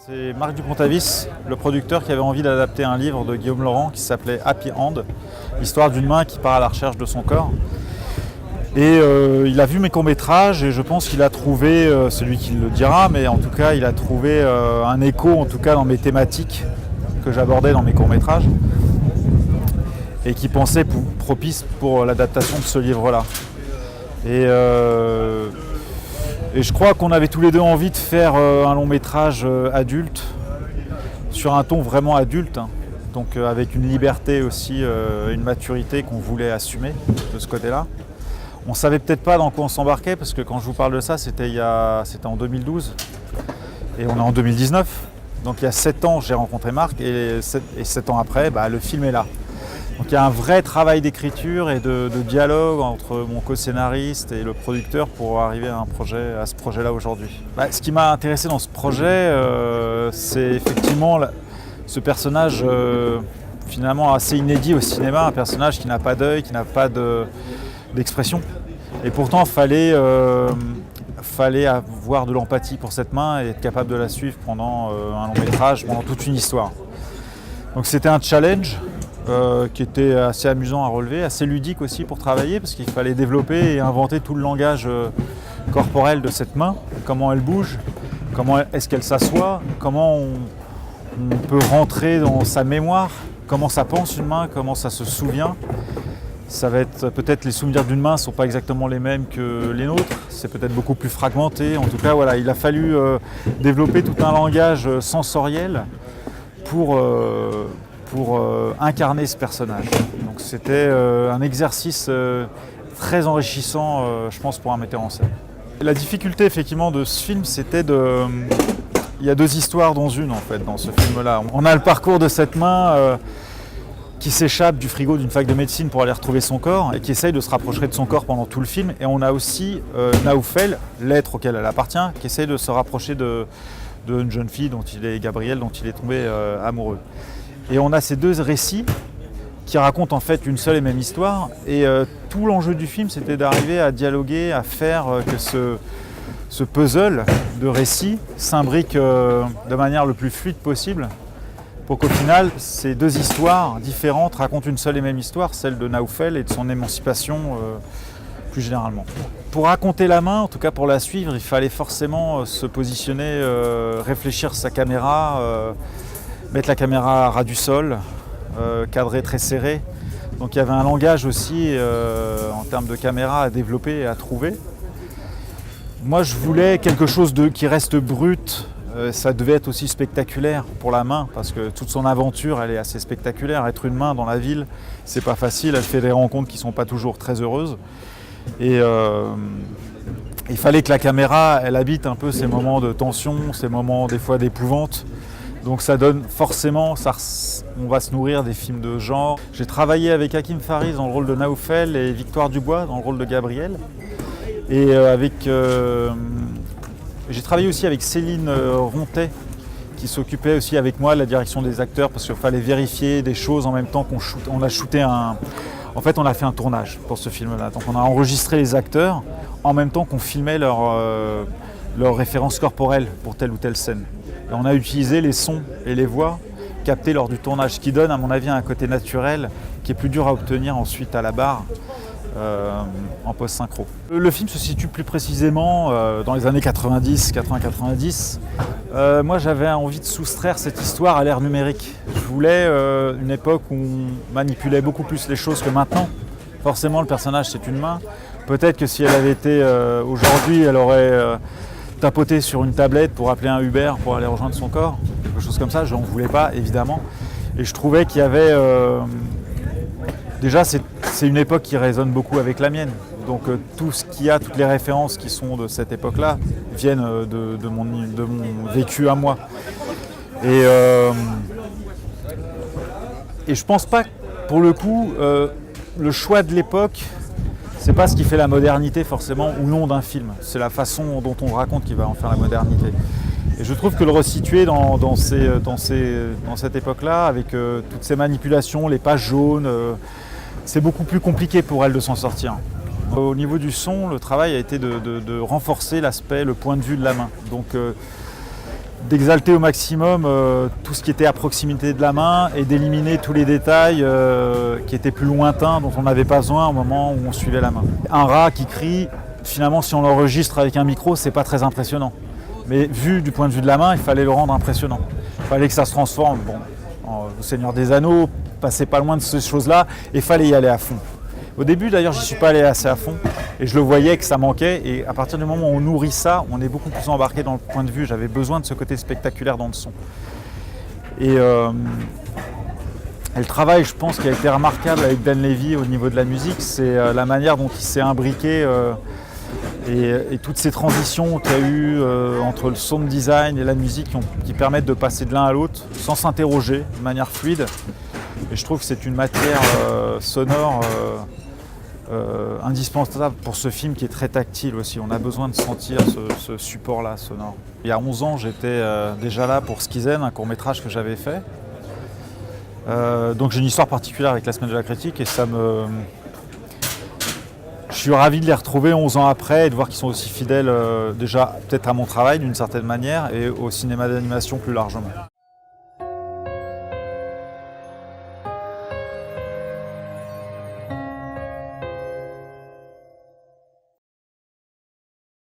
C'est Marc Dupont-Avis, le producteur, qui avait envie d'adapter un livre de Guillaume Laurent qui s'appelait Happy Hand, l'histoire d'une main qui part à la recherche de son corps. Et il a vu mes courts-métrages et je pense qu'il a trouvé, celui qui le dira, mais en tout cas il a trouvé un écho en tout cas dans mes thématiques que j'abordais dans mes courts-métrages et qui pensait propice pour l'adaptation de ce livre-là. Et je crois qu'on avait tous les deux envie de faire un long métrage adulte, sur un ton vraiment adulte, hein. Donc avec une liberté aussi, une maturité qu'on voulait assumer de ce côté-là. On ne savait peut-être pas dans quoi on s'embarquait, parce que quand je vous parle de ça, c'était en 2012, et on est en 2019. Donc il y a 7 ans, j'ai rencontré Marc, et 7 ans après, le film est là. Donc il y a un vrai travail d'écriture et de dialogue entre mon co-scénariste et le producteur pour arriver à ce projet-là aujourd'hui. Ce qui m'a intéressé dans ce projet, c'est effectivement ce personnage finalement assez inédit au cinéma, un personnage qui n'a pas d'œil, qui n'a pas d'expression. Et pourtant, il fallait avoir de l'empathie pour cette main et être capable de la suivre pendant un long métrage, pendant toute une histoire. Donc c'était un challenge qui était assez amusant à relever, assez ludique aussi pour travailler, parce qu'il fallait développer et inventer tout le langage corporel de cette main, comment elle bouge, comment est-ce qu'elle s'assoit, comment on peut rentrer dans sa mémoire, comment ça pense une main, comment ça se souvient. Ça va être peut-être les souvenirs d'une main ne sont pas exactement les mêmes que les nôtres, c'est peut-être beaucoup plus fragmenté. En tout cas, voilà, il a fallu développer tout un langage sensoriel pour incarner ce personnage. Donc c'était un exercice très enrichissant, je pense, pour un metteur en scène. La difficulté effectivement de ce film, c'était il y a 2 histoires dans une en fait, dans ce film-là. On a le parcours de cette main qui s'échappe du frigo d'une fac de médecine pour aller retrouver son corps et qui essaye de se rapprocher de son corps pendant tout le film. Et on a aussi Naoufel, l'être auquel elle appartient, qui essaye de se rapprocher d'une jeune fille Gabrielle, dont il est tombé amoureux. Et on a ces 2 récits qui racontent en fait une seule et même histoire. Et tout l'enjeu du film, c'était d'arriver à dialoguer, à faire que ce puzzle de récits s'imbrique de manière le plus fluide possible, pour qu'au final, ces 2 histoires différentes racontent une seule et même histoire, celle de Naoufel et de son émancipation plus généralement. Pour raconter la main, en tout cas pour la suivre, il fallait forcément se positionner, réfléchir sa caméra, mettre la caméra à ras du sol, cadré très serré. Donc il y avait un langage aussi en termes de caméra à développer et à trouver. Moi je voulais quelque chose qui reste brut. Ça devait être aussi spectaculaire pour la main, parce que toute son aventure, elle est assez spectaculaire. Être une main dans la ville, c'est pas facile. Elle fait des rencontres qui sont pas toujours très heureuses. Et il fallait que la caméra, elle habite un peu ces moments de tension, ces moments des fois d'épouvante. Donc ça donne forcément, on va se nourrir des films de genre. J'ai travaillé avec Hakim Faris dans le rôle de Naoufel et Victoire Dubois dans le rôle de Gabrielle. Et j'ai travaillé aussi avec Céline Rontet, qui s'occupait aussi avec moi de la direction des acteurs, parce qu'il fallait vérifier des choses en même temps qu'on shoot. On a shooté en fait, on a fait un tournage pour ce film-là. Donc on a enregistré les acteurs en même temps qu'on filmait leurs références corporelles pour telle ou telle scène. Et on a utilisé les sons et les voix captés lors du tournage, ce qui donne, à mon avis, un côté naturel qui est plus dur à obtenir ensuite à la barre. En post-synchro. Le film se situe plus précisément dans les années 80-90. Moi j'avais envie de soustraire cette histoire à l'ère numérique. Je voulais une époque où on manipulait beaucoup plus les choses que maintenant. Forcément le personnage c'est une main. Peut-être que si elle avait été aujourd'hui, elle aurait tapoté sur une tablette pour appeler un Uber pour aller rejoindre son corps. Quelque chose comme ça, je n'en voulais pas évidemment. Et je trouvais qu'il y avait... Déjà, c'est une époque qui résonne beaucoup avec la mienne. Donc tout ce qu'il y a, toutes les références qui sont de cette époque-là viennent de mon vécu à moi. Et je pense pas que, pour le coup, le choix de l'époque, c'est pas ce qui fait la modernité forcément ou non d'un film. C'est la façon dont on le raconte qui va en faire la modernité. Et je trouve que le resituer dans cette époque-là, avec toutes ces manipulations, les pages jaunes, c'est beaucoup plus compliqué pour elle de s'en sortir. Au niveau du son, le travail a été de renforcer l'aspect, le point de vue de la main. Donc d'exalter au maximum tout ce qui était à proximité de la main et d'éliminer tous les détails qui étaient plus lointains, dont on n'avait pas besoin au moment où on suivait la main. Un rat qui crie, finalement si on l'enregistre avec un micro, c'est pas très impressionnant. Mais vu du point de vue de la main, il fallait le rendre impressionnant. Il fallait que ça se transforme. Bon, au Seigneur des Anneaux, passait pas loin de ces choses-là et il fallait y aller à fond. Au début d'ailleurs, j'y suis pas allé assez à fond et je le voyais que ça manquait, et à partir du moment où on nourrit ça, on est beaucoup plus embarqué dans le point de vue. J'avais besoin de ce côté spectaculaire dans le son. Et le travail, je pense, qui a été remarquable avec Dan Levy au niveau de la musique, c'est la manière dont il s'est imbriqué et toutes ces transitions qu'il y a eu entre le sound design et la musique qui permettent de passer de l'un à l'autre sans s'interroger, de manière fluide. Et je trouve que c'est une matière sonore indispensable pour ce film qui est très tactile aussi. On a besoin de sentir ce support-là sonore. Il y a 11 ans, j'étais déjà là pour Skizen, un court-métrage que j'avais fait. Donc j'ai une histoire particulière avec la Semaine de la Critique et je suis ravi de les retrouver 11 ans après et de voir qu'ils sont aussi fidèles déjà peut-être à mon travail d'une certaine manière et au cinéma d'animation plus largement.